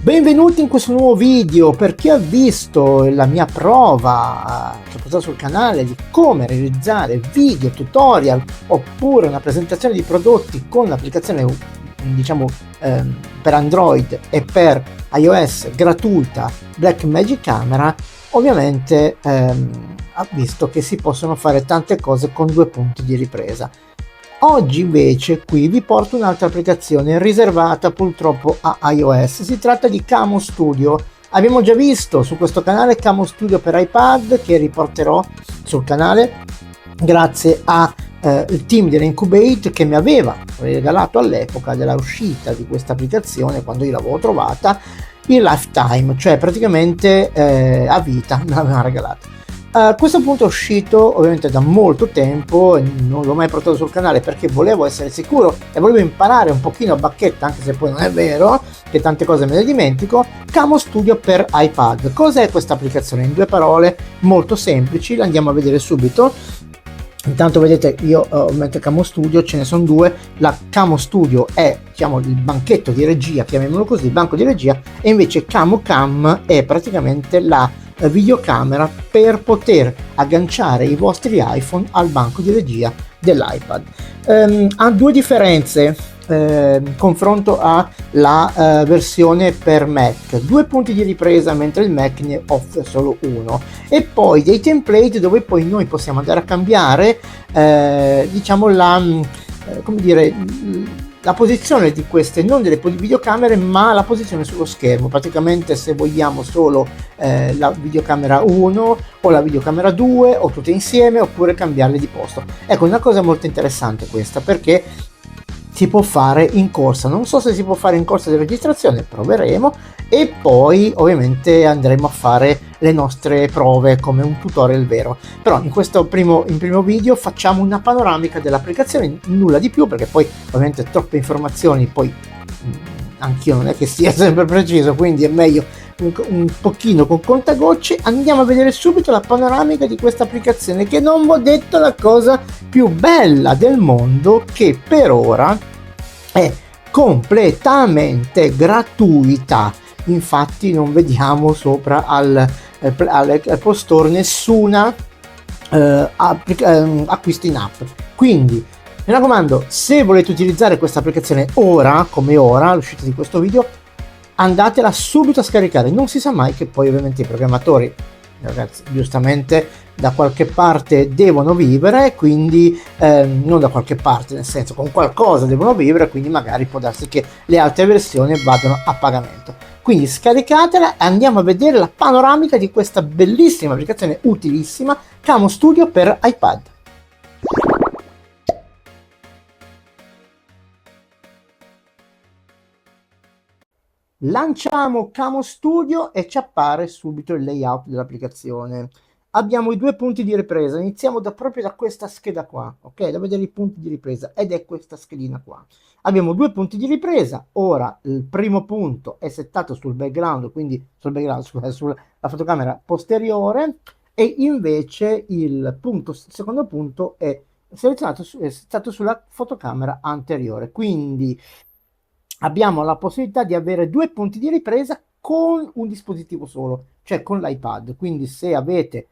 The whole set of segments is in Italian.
Benvenuti in questo nuovo video. Per chi ha visto la mia prova che ho portato sul canale di come realizzare video tutorial oppure una presentazione di prodotti con l'applicazione diciamo per Android e per iOS gratuita Blackmagic Camera, ovviamente ha visto che si possono fare tante cose con due punti di ripresa. Oggi invece qui vi porto un'altra applicazione riservata purtroppo a iOS. Si tratta di Camo Studio. Abbiamo già visto su questo canale Camo Studio per iPad, che riporterò sul canale grazie a il team dell'Incubate, che mi aveva regalato all'epoca della uscita di questa applicazione, quando io l'avevo trovata, il lifetime, cioè praticamente a vita me l'aveva regalata. A questo punto è uscito ovviamente da molto tempo, non l'ho mai portato sul canale perché volevo essere sicuro e volevo imparare un pochino a bacchetta, anche se poi non è vero, che tante cose me le dimentico. Camo Studio per iPad. Cos'è questa applicazione? In due parole molto semplici, la andiamo a vedere subito. Intanto vedete, io ovviamente Camo Studio ce ne sono due. La Camo Studio è, diciamo, il banchetto di regia, chiamiamolo così, il banco di regia, e invece Camo Cam è praticamente la videocamera per poter agganciare i vostri iPhone al banco di regia dell'iPad. Ha due differenze confronto alla versione per Mac: due punti di ripresa mentre il Mac ne offre solo uno, e poi dei template dove poi noi possiamo andare a cambiare diciamo come dire, la posizione di queste, non delle videocamere, ma la posizione sullo schermo. Praticamente se vogliamo solo la videocamera 1 o la videocamera 2 o tutte insieme, oppure cambiarle di posto. Ecco, una cosa molto interessante questa, perché si può fare in corsa. Non so se si può fare in corsa di registrazione, proveremo, e poi ovviamente andremo a fare le nostre prove come un tutorial vero. Però in questo primo video facciamo una panoramica dell'applicazione, nulla di più, perché poi ovviamente troppe informazioni, poi anch'io non è che sia sempre preciso, quindi è meglio un pochino con contagocce. Andiamo a vedere subito la panoramica di questa applicazione, che non vi ho detto la cosa più bella del mondo, che per ora è completamente gratuita. Infatti non vediamo sopra al Apple Store nessuna acquisto in app. Quindi mi raccomando, se volete utilizzare questa applicazione ora, come ora, all'uscita di questo video, andatela subito a scaricare. Non si sa mai che poi ovviamente i programmatori, ragazzi, giustamente da qualche parte devono vivere, quindi non da qualche parte, nel senso, con qualcosa devono vivere, quindi magari può darsi che le altre versioni vadano a pagamento. Quindi scaricatela e andiamo a vedere la panoramica di questa bellissima applicazione, utilissima, Camo Studio per iPad. Lanciamo Camo Studio e ci appare subito il layout dell'applicazione. Abbiamo i due punti di ripresa. Iniziamo proprio da questa scheda qua, ok? Da vedere i punti di ripresa, ed è questa schedina qua. Abbiamo due punti di ripresa. Ora il primo punto è settato sul background, quindi sulla fotocamera posteriore, e invece il secondo punto è settato sulla fotocamera anteriore. Quindi abbiamo la possibilità di avere due punti di ripresa con un dispositivo solo, cioè con l'iPad. Quindi se avete,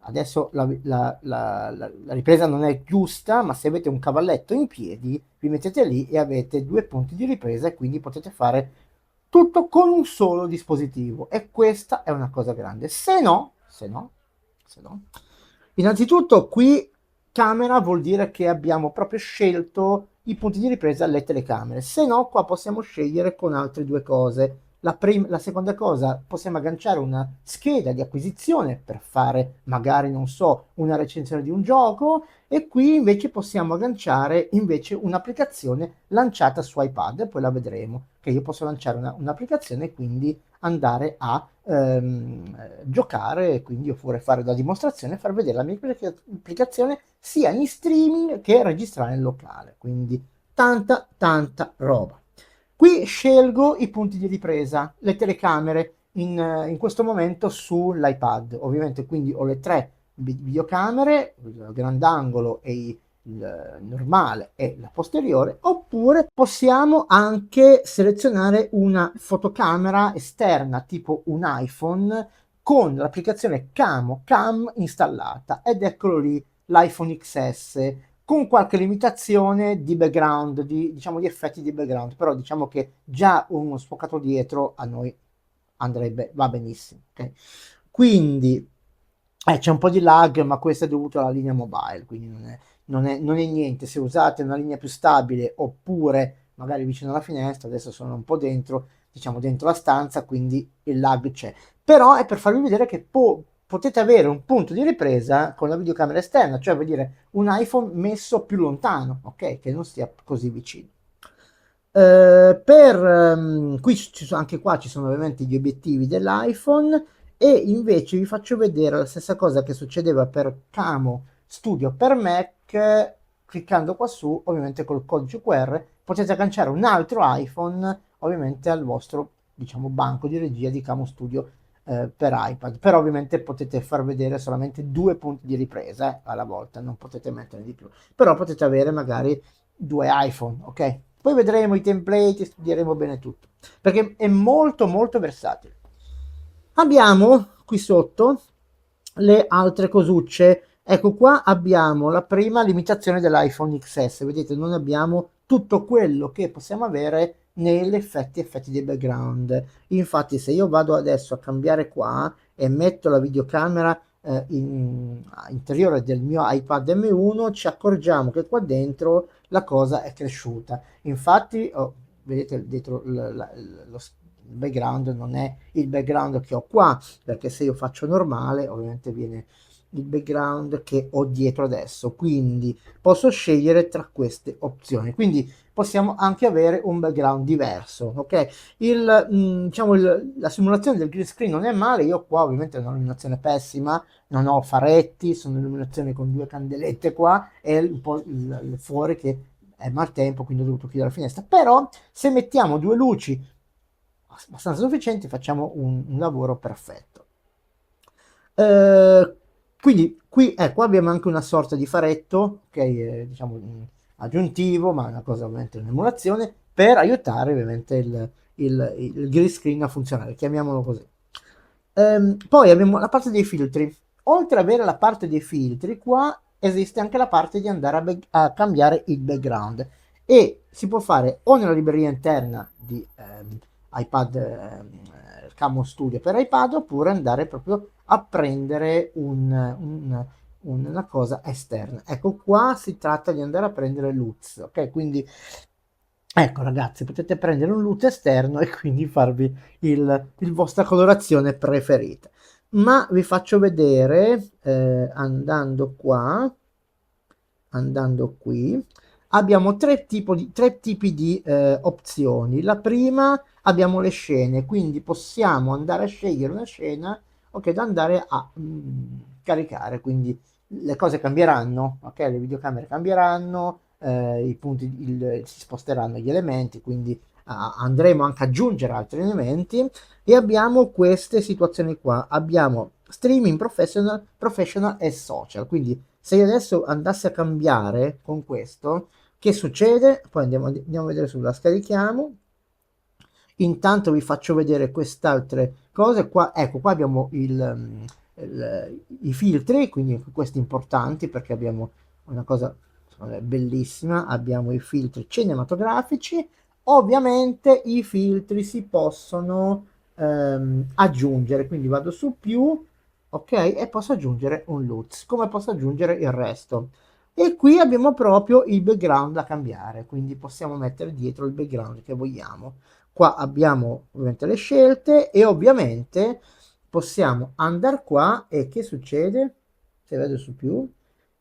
adesso la ripresa non è giusta, ma se avete un cavalletto in piedi, vi mettete lì e avete due punti di ripresa, e quindi potete fare tutto con un solo dispositivo, e questa è una cosa grande. Se no, innanzitutto qui camera vuol dire che abbiamo proprio scelto i punti di ripresa alle telecamere. Se no, qua possiamo scegliere con altre due cose. La seconda cosa, possiamo agganciare una scheda di acquisizione per fare magari, non so, una recensione di un gioco, e qui invece possiamo agganciare invece un'applicazione lanciata su iPad, e poi la vedremo, che io posso lanciare un'applicazione e quindi andare a giocare, e quindi oppure fare la dimostrazione, far vedere la mia applicazione sia in streaming che registrare in locale. Quindi tanta roba. Qui scelgo i punti di ripresa, le telecamere in questo momento sull'iPad, ovviamente. Quindi ho le tre videocamere, il grandangolo e il normale e la posteriore, oppure possiamo anche selezionare una fotocamera esterna tipo un iPhone con l'applicazione Cam installata, ed eccolo lì l'iPhone XS, con qualche limitazione di background, diciamo di effetti di background, però diciamo che già uno sfocato dietro a noi andrebbe, va benissimo. Okay? Quindi c'è un po' di lag, ma questo è dovuto alla linea mobile, quindi non è niente. Se usate una linea più stabile oppure magari vicino alla finestra, adesso sono un po' dentro, diciamo dentro la stanza, quindi il lag c'è. Però è per farvi vedere che potete avere un punto di ripresa con la videocamera esterna, cioè vuol dire un iPhone messo più lontano, ok? Che non stia così vicino. Qui anche qua ci sono ovviamente gli obiettivi dell'iPhone, e invece vi faccio vedere la stessa cosa che succedeva per Camo Studio per Mac. Cliccando qua su, ovviamente col codice QR potete agganciare un altro iPhone ovviamente al vostro, diciamo, banco di regia di Camo Studio per iPad. Però ovviamente potete far vedere solamente 2 punti di ripresa alla volta, non potete metterne di più, però potete avere magari 2 iPhone, ok? Poi vedremo i template, studieremo bene tutto, perché è molto molto versatile. Abbiamo qui sotto le altre cosucce. Ecco, qua abbiamo la prima limitazione dell'iPhone XS. Vedete, non abbiamo tutto quello che possiamo avere negli effetti di background. Infatti, se io vado adesso a cambiare qua e metto la videocamera interiore del mio iPad M1, ci accorgiamo che qua dentro la cosa è cresciuta. Infatti, vedete dietro lo background non è il background che ho qua, perché se io faccio normale ovviamente viene il background che ho dietro adesso, quindi posso scegliere tra queste opzioni, quindi possiamo anche avere un background diverso, ok? Diciamo la simulazione del green screen non è male. Io qua ovviamente ho un'illuminazione pessima, non ho faretti, sono illuminazione con 2 candelette qua e un po' il fuori che è maltempo, quindi ho dovuto chiudere la finestra. Però se mettiamo 2 luci abbastanza sufficienti facciamo un lavoro perfetto. Quindi qui ecco, abbiamo anche una sorta di faretto, ok, diciamo aggiuntivo, ma è una cosa ovviamente un'emulazione per aiutare ovviamente il green screen a funzionare, chiamiamolo così. Poi abbiamo la parte dei filtri. Oltre ad avere la parte dei filtri, qua esiste anche la parte di andare a cambiare il background, e si può fare o nella libreria interna di iPad, Camo Studio per iPad, oppure andare proprio a prendere una cosa esterna. Ecco, qua si tratta di andare a prendere LUTs, ok? Quindi ecco ragazzi, potete prendere un LUT esterno e quindi farvi il vostra colorazione preferita. Ma vi faccio vedere andando qua, andando qui, abbiamo tre tipi di opzioni. La prima abbiamo le scene, quindi possiamo andare a scegliere una scena, ok, da andare a caricare, quindi le cose cambieranno, ok, le videocamere cambieranno, i punti, si sposteranno gli elementi, quindi andremo anche ad aggiungere altri elementi, e abbiamo queste situazioni qua. Abbiamo streaming professional, professional e social, quindi se io adesso andassi a cambiare con questo, che succede? Poi andiamo a vedere sulla scarichiamo. Intanto vi faccio vedere quest'altre cose qua. Ecco, qua abbiamo i filtri, quindi questi importanti perché abbiamo una cosa bellissima. Abbiamo i filtri cinematografici. Ovviamente i filtri si possono aggiungere, quindi vado su più, ok, e posso aggiungere un LUTs, come posso aggiungere il resto. E qui abbiamo proprio il background da cambiare, quindi possiamo mettere dietro il background che vogliamo. Qua abbiamo ovviamente le scelte, e ovviamente possiamo andare qua, e che succede? Se vedo su più,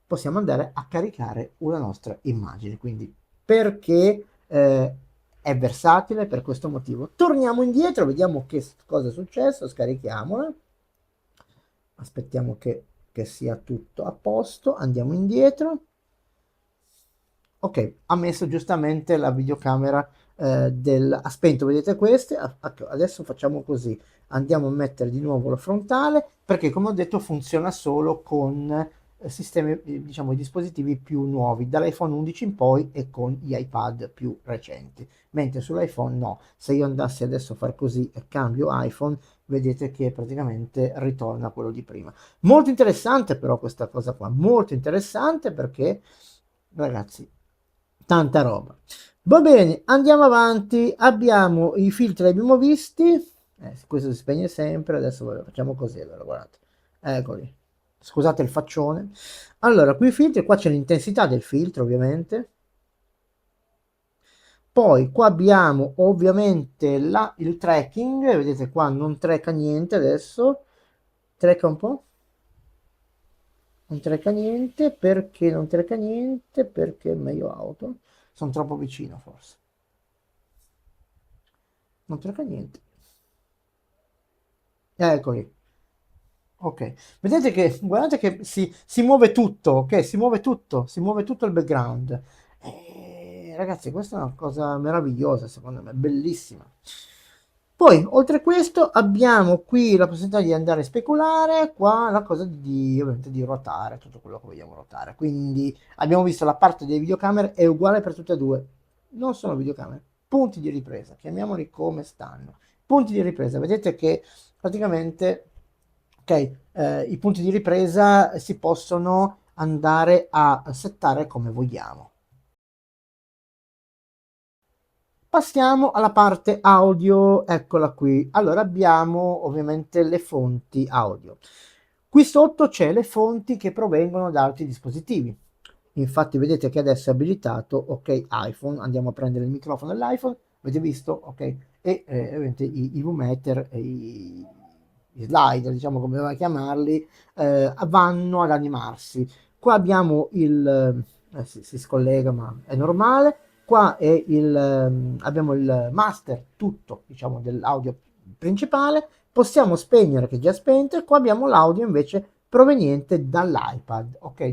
possiamo andare a caricare una nostra immagine, quindi perché è versatile per questo motivo. Torniamo indietro, vediamo che cosa è successo, scarichiamola, aspettiamo che sia tutto a posto, andiamo indietro. Ok, ha messo giustamente la videocamera ha spento, vedete queste. Adesso facciamo così, andiamo a mettere di nuovo la frontale, perché come ho detto funziona solo con sistemi, diciamo, i dispositivi più nuovi, dall'iPhone 11 in poi e con gli iPad più recenti, mentre sull'iPhone no. Se io andassi adesso a fare così e cambio iPhone, vedete che praticamente ritorna quello di prima. Molto interessante però questa cosa qua, molto interessante perché, ragazzi, tanta roba. Va bene, andiamo avanti, abbiamo i filtri, li abbiamo visti, questo si spegne sempre, adesso facciamo così, allora guardate, eccoli, scusate il faccione. Allora, qui i filtri, qua c'è l'intensità del filtro ovviamente, poi qua abbiamo ovviamente il tracking, vedete qua non tracca niente adesso, tracca un po', non tracca niente, perché non tracca niente? Perché è meglio auto, sono troppo vicino forse, non tracca niente, eccoli. Ok, vedete che, guardate che si muove tutto, ok? Si muove tutto il background. Ragazzi, questa è una cosa meravigliosa, secondo me, bellissima. Poi, oltre a questo, abbiamo qui la possibilità di andare a speculare, qua la cosa ovviamente di ruotare, tutto quello che vogliamo ruotare. Quindi abbiamo visto la parte delle videocamere è uguale per tutte e due. Non sono videocamere, punti di ripresa, chiamiamoli come stanno. Punti di ripresa, vedete che praticamente, ok, i punti di ripresa si possono andare a settare come vogliamo. Passiamo alla parte audio, eccola qui. Allora abbiamo ovviamente le fonti audio. Qui sotto c'è le fonti che provengono da altri dispositivi. Infatti vedete che adesso è abilitato, ok, iPhone, andiamo a prendere il microfono dell'iPhone, avete visto, ok, e ovviamente i VMeter, i slider, diciamo come doveva chiamarli, vanno ad animarsi. Qua abbiamo si scollega ma è normale, qua è abbiamo il master tutto, diciamo, dell'audio principale, possiamo spegnere che è già spento e qua abbiamo l'audio invece proveniente dall'iPad, ok,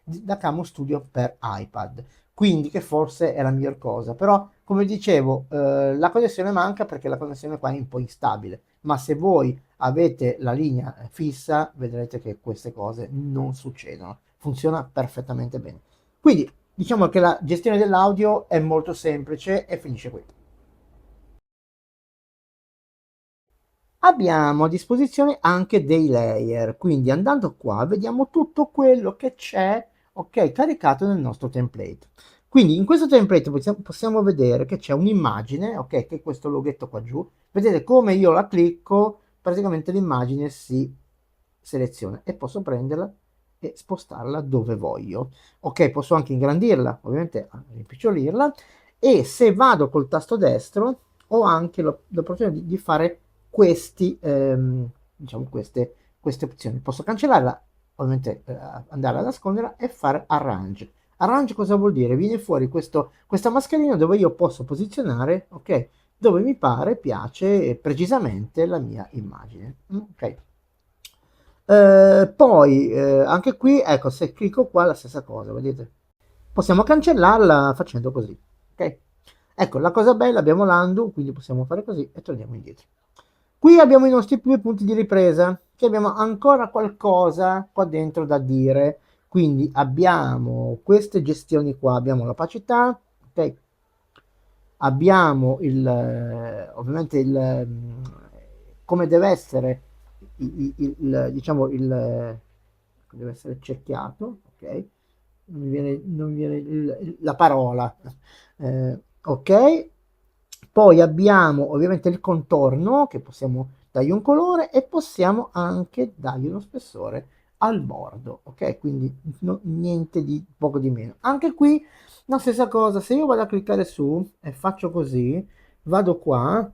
da Camo Studio per iPad, quindi che forse è la miglior cosa, però come dicevo la connessione manca perché la connessione qua è un po' instabile, ma se voi avete la linea fissa vedrete che queste cose non succedono, funziona perfettamente bene. Quindi diciamo che la gestione dell'audio è molto semplice e finisce qui. Abbiamo a disposizione anche dei layer, quindi andando qua vediamo tutto quello che c'è, ok, caricato nel nostro template. Quindi in questo template possiamo vedere che c'è un'immagine, ok, che è questo loghetto qua giù. Vedete come io la clicco, praticamente l'immagine si seleziona e posso prenderla e spostarla dove voglio. Ok, posso anche ingrandirla, ovviamente rimpicciolirla, e se vado col tasto destro ho anche l'opportunità di fare diciamo queste opzioni. Posso cancellarla, ovviamente andare ad nasconderla e fare arrange. Arrange cosa vuol dire? Viene fuori questa mascherina dove io posso posizionare, ok, dove mi pare, piace precisamente la mia immagine. Ok. Poi anche qui, ecco, se clicco qua la stessa cosa, vedete? Possiamo cancellarla facendo così, ok? Ecco, la cosa bella, abbiamo l'undo, quindi possiamo fare così e torniamo indietro. Qui abbiamo i nostri due punti di ripresa, che abbiamo ancora qualcosa qua dentro da dire. Quindi abbiamo queste gestioni qua, abbiamo l'opacità, ok? Abbiamo ovviamente come deve essere, diciamo, deve essere cerchiato, ok? Non mi viene la parola, ok? Poi abbiamo ovviamente il contorno che possiamo dargli un colore e possiamo anche dargli uno spessore al bordo, ok? Quindi niente di poco di meno. Anche qui la stessa cosa, se io vado a cliccare su e faccio così, vado qua,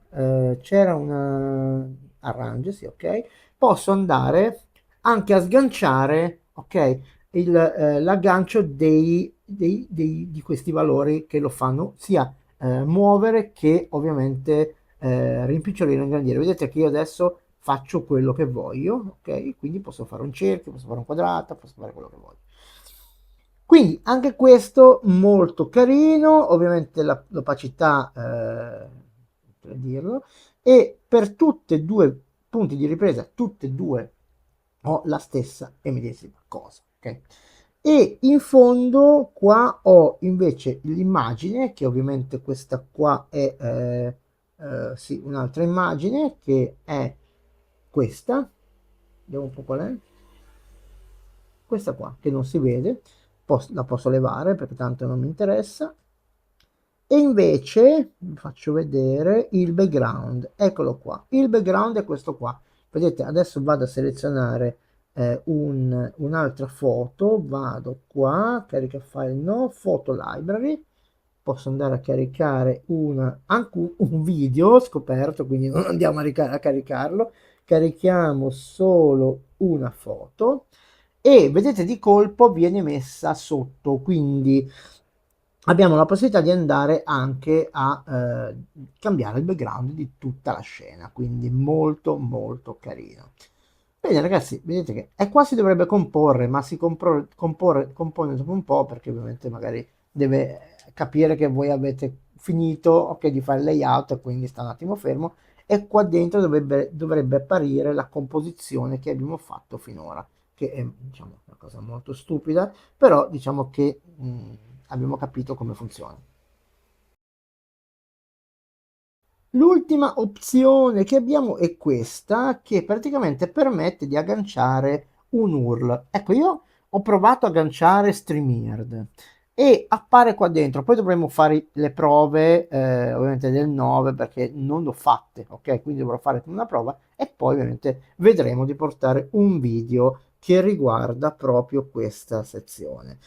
c'era una arrange, sì, ok? Posso andare anche a sganciare, ok? L'aggancio di questi valori che lo fanno sia muovere che ovviamente rimpicciolire e ingrandire. Vedete che io adesso faccio quello che voglio, ok? Quindi posso fare un cerchio, posso fare un quadrato, posso fare quello che voglio. Quindi anche questo molto carino, ovviamente l'opacità, per dirlo, e per tutte e due punti di ripresa, tutte e due ho la stessa e medesima cosa. ok? E in fondo qua ho invece l'immagine, che ovviamente questa qua è sì, un'altra immagine, che è questa, vediamo un po' qual è, questa qua, che non si vede, la posso levare perché tanto non mi interessa, e invece vi faccio vedere il background, eccolo qua, il background è questo qua, vedete, adesso vado a selezionare un'altra foto, vado qua, carica file no, photo library, posso andare a caricare anche un video, ho scoperto, quindi non andiamo a caricarlo, carichiamo solo una foto e vedete di colpo viene messa sotto, quindi abbiamo la possibilità di andare anche a cambiare il background di tutta la scena, quindi molto molto carino. Bene ragazzi, vedete che è qua si dovrebbe comporre, ma si compone dopo un po' perché ovviamente magari deve capire che voi avete finito, ok, di fare il layout e quindi sta un attimo fermo e qua dentro dovrebbe apparire la composizione che abbiamo fatto finora, che è diciamo una cosa molto stupida, però diciamo che abbiamo capito come funziona. L'ultima opzione che abbiamo è questa, che praticamente permette di agganciare un URL. Ecco, io ho provato a agganciare StreamYard e appare qua dentro. Poi dovremo fare le prove, ovviamente del 9, perché non l'ho fatte, ok? Quindi dovrò fare una prova e poi ovviamente vedremo di portare un video che riguarda proprio questa sezione.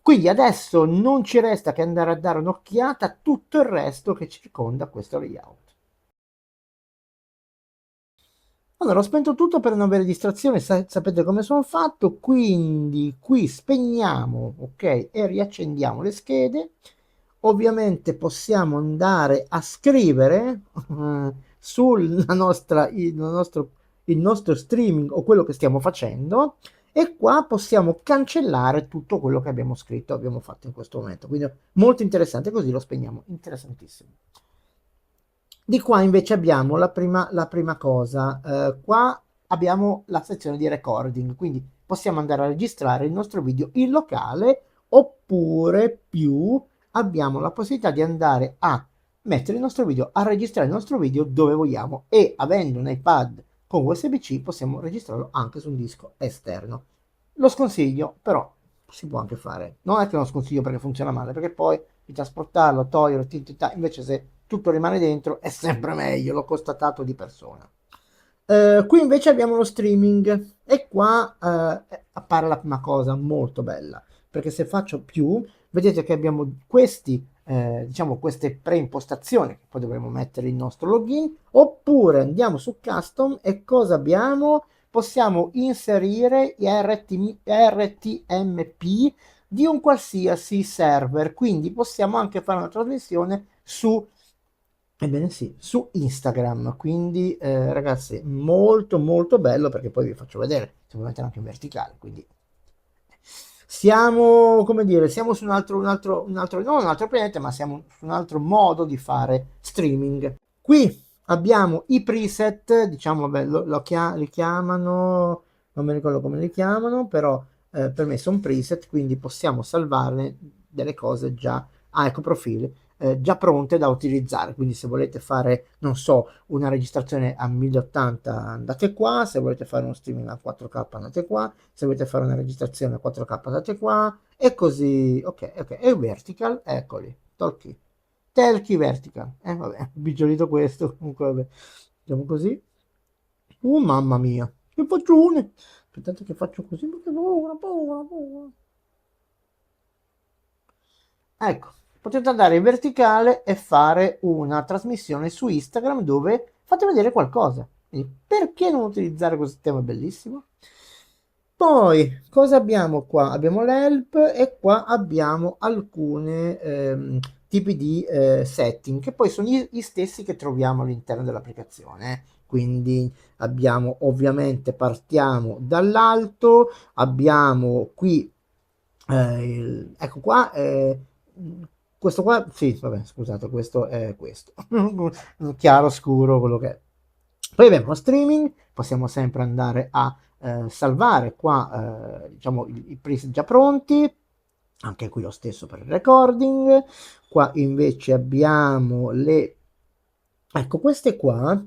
Quindi adesso non ci resta che andare a dare un'occhiata a tutto il resto che circonda questo layout. Allora, ho spento tutto per non avere distrazione, sapete come sono fatto, quindi qui spegniamo, ok, e riaccendiamo le schede. Ovviamente possiamo andare a scrivere il nostro streaming o quello che stiamo facendo e qua possiamo cancellare tutto quello che abbiamo scritto, abbiamo fatto in questo momento. Quindi molto interessante, così lo spegniamo, interessantissimo. Di qua invece abbiamo la prima cosa, qua abbiamo la sezione di recording, quindi possiamo andare a registrare il nostro video in locale oppure più abbiamo la possibilità di andare a mettere il nostro video, a registrare il nostro video dove vogliamo e avendo un iPad con USB-C possiamo registrarlo anche su un disco esterno. Lo sconsiglio, però si può anche fare. Non è che lo sconsiglio perché funziona male, perché poi di trasportarlo, toglierlo, invece se tutto rimane dentro è sempre meglio, l'ho constatato di persona. Qui invece abbiamo lo streaming e qua appare la prima cosa molto bella, perché se faccio più, vedete che abbiamo diciamo queste preimpostazioni, che poi dovremo mettere il nostro login, oppure andiamo su custom e cosa abbiamo? Possiamo inserire RTMP di un qualsiasi server, quindi possiamo anche fare una trasmissione ebbene sì, su Instagram, quindi ragazzi molto molto bello perché poi vi faccio vedere, si può mettere anche in verticale, quindi siamo, come dire, siamo su non un altro pianeta, ma siamo su un altro modo di fare streaming. Qui abbiamo i preset, diciamo, vabbè, li chiamano, non mi ricordo come li chiamano, però per me sono preset, quindi possiamo salvarne delle cose già, ecco, profili, già pronte da utilizzare. Quindi se volete fare, non so, una registrazione a 1080 andate qua, se volete fare uno streaming a 4K andate qua, se volete fare una registrazione a 4K andate qua, e così, ok, ok, e vertical, eccoli, tolki. Telchi vertical. Vabbè, bigiolito questo. Comunque, vabbè. Facciamo così. Mamma mia. Che faccione. Aspettate che faccio così perché paura, paura, paura. Ecco, potete andare in verticale e fare una trasmissione su Instagram dove fate vedere qualcosa. Quindi, perché non utilizzare questo sistema bellissimo? Poi, cosa abbiamo qua? Abbiamo l'help e qua abbiamo alcune tipi di setting che poi sono gli stessi che troviamo all'interno dell'applicazione. Quindi abbiamo ovviamente partiamo dall'alto, abbiamo qui ecco qua questo qua sì, vabbè, scusate, questo è questo. Chiaro scuro quello che è. Poi abbiamo streaming, possiamo sempre andare a salvare qua diciamo i preset già pronti, anche qui lo stesso per il recording. Qua invece abbiamo le, ecco, queste qua,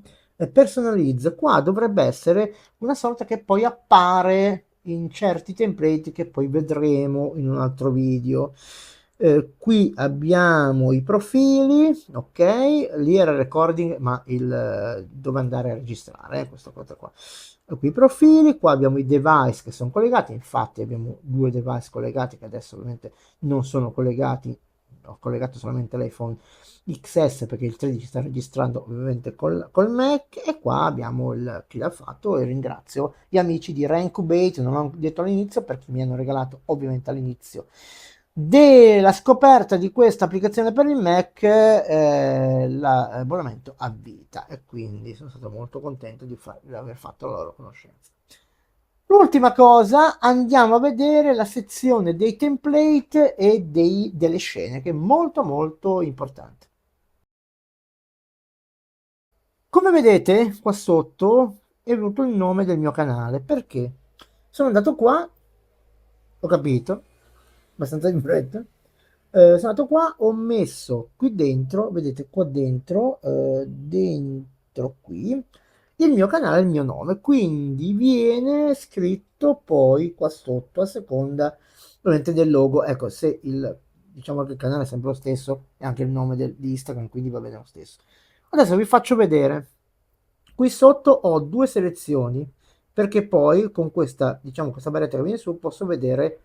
personalizza. Qua dovrebbe essere una sorta che poi appare in certi template che poi vedremo in un altro video. Qui abbiamo i profili, ok, lì era il recording, ma il dove andare a registrare, questa cosa qua. Qui i profili, qua abbiamo i device che sono collegati, infatti abbiamo due device collegati che adesso ovviamente non sono collegati, ho collegato solamente l'iPhone XS perché il 13 sta registrando ovviamente col Mac, e qua abbiamo chi l'ha fatto, e ringrazio gli amici di Rancubate, non l'ho detto all'inizio perché mi hanno regalato ovviamente all'inizio della scoperta di questa applicazione per il Mac l'abbonamento a vita, e quindi sono stato molto contento di aver fatto la loro conoscenza. L'ultima cosa, andiamo a vedere la sezione dei template e delle scene, che è molto molto importante. Come vedete qua sotto è venuto il nome del mio canale, perché sono andato qua, ho capito, abbastanza in fretta, sono andato qua, ho messo qui dentro, vedete qua dentro, dentro qui, il mio canale, il mio nome, quindi viene scritto poi qua sotto a seconda ovviamente del logo. Ecco, se diciamo che il canale è sempre lo stesso, è anche il nome di Instagram, quindi va bene lo stesso. Adesso vi faccio vedere. Qui sotto ho due selezioni, perché poi con questa, diciamo, questa barretta che viene su posso vedere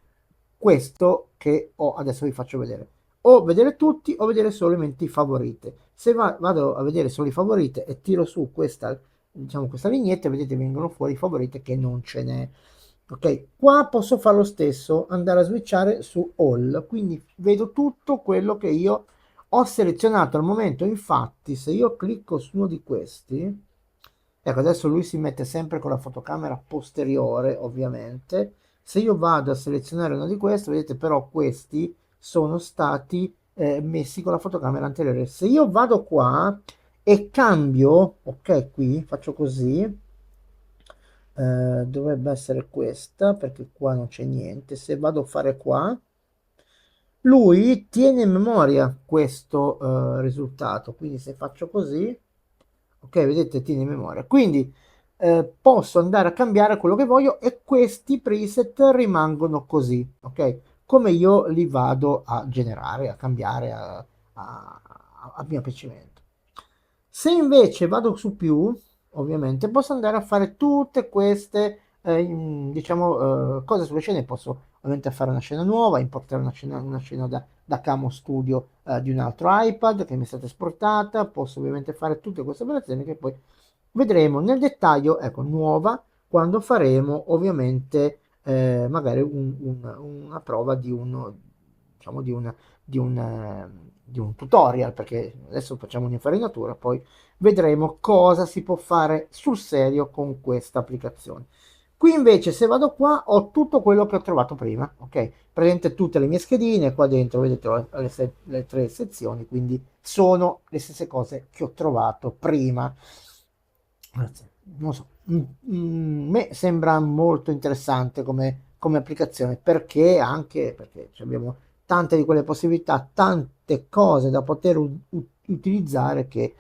questo che ho. Adesso vi faccio vedere, o vedere tutti o vedere solamente i favorite. Se vado a vedere solo i favorite e tiro su questa, diciamo, questa vignetta, vedete vengono fuori i favorite che non ce n'è. Ok, qua posso fare lo stesso, andare a switchare su all, quindi vedo tutto quello che io ho selezionato al momento. Infatti se io clicco su uno di questi, ecco, adesso lui si mette sempre con la fotocamera posteriore ovviamente. Se io vado a selezionare uno di questi, vedete però questi sono stati messi con la fotocamera anteriore. Se io vado qua e cambio, ok, qui faccio così, dovrebbe essere questa perché qua non c'è niente. Se vado a fare qua, lui tiene in memoria questo risultato, quindi se faccio così, ok, vedete, tiene in memoria, quindi posso andare a cambiare quello che voglio e questi preset rimangono così, ok, come io li vado a generare, a cambiare a mio piacimento. Se invece vado su più, ovviamente posso andare a fare tutte queste diciamo cose sulle scene. Posso ovviamente fare una scena nuova, importare una scena da Camo Studio di un altro iPad che mi è stata esportata. Posso ovviamente fare tutte queste operazioni che poi vedremo nel dettaglio, ecco, nuova, quando faremo ovviamente magari una prova di un, diciamo, di un tutorial, perché adesso facciamo un'infarinatura, poi vedremo cosa si può fare sul serio con questa applicazione. Qui invece se vado qua ho tutto quello che ho trovato prima, ok? Presente tutte le mie schedine, qua dentro vedete le tre sezioni, quindi sono le stesse cose che ho trovato prima. Non so, me sembra molto interessante come applicazione, perché anche perché abbiamo tante di quelle possibilità, tante cose da poter utilizzare, che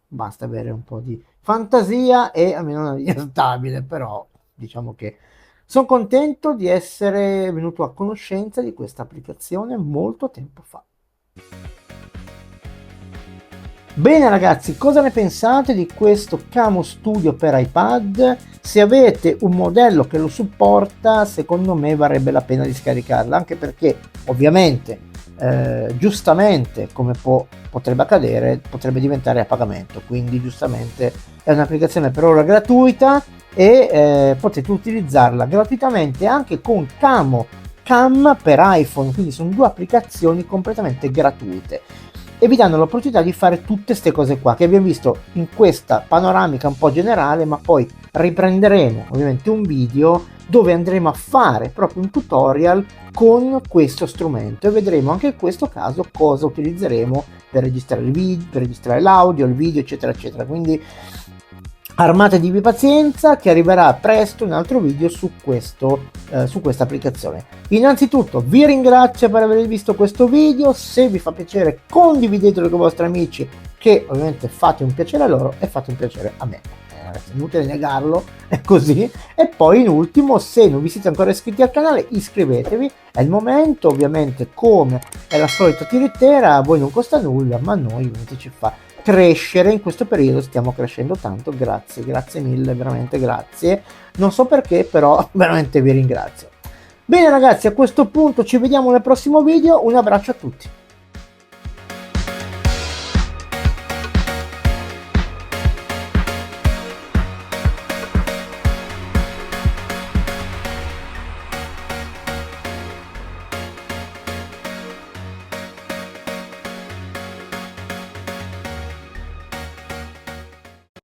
basta avere un po' di fantasia e almeno una linea stabile. Però diciamo che sono contento di essere venuto a conoscenza di questa applicazione molto tempo fa. Bene ragazzi, cosa ne pensate di questo Camo Studio per iPad? Se avete un modello che lo supporta, secondo me varrebbe la pena di scaricarla, anche perché ovviamente giustamente, come potrebbe accadere, potrebbe diventare a pagamento, quindi giustamente è un'applicazione per ora gratuita e potete utilizzarla gratuitamente anche con Cam per iPhone, quindi sono due applicazioni completamente gratuite e vi danno l'opportunità di fare tutte queste cose qua che abbiamo visto in questa panoramica un po' generale, ma poi riprenderemo ovviamente un video dove andremo a fare proprio un tutorial con questo strumento e vedremo anche in questo caso cosa utilizzeremo per registrare il video, per registrare l'audio, il video, eccetera eccetera. Quindi armatevi di pazienza che arriverà presto un altro video su questa applicazione. Innanzitutto vi ringrazio per aver visto questo video, se vi fa piacere condividetelo con i vostri amici, che ovviamente fate un piacere a loro e fate un piacere a me. È inutile negarlo, è così. E poi in ultimo, se non vi siete ancora iscritti al canale, iscrivetevi, è il momento. Ovviamente, come è la solita tiritera, a voi non costa nulla, ma a noi ovviamente ci fa crescere. In questo periodo stiamo crescendo tanto, grazie mille, veramente grazie, non so perché, però veramente vi ringrazio. Bene ragazzi, a questo punto ci vediamo nel prossimo video, un abbraccio a tutti.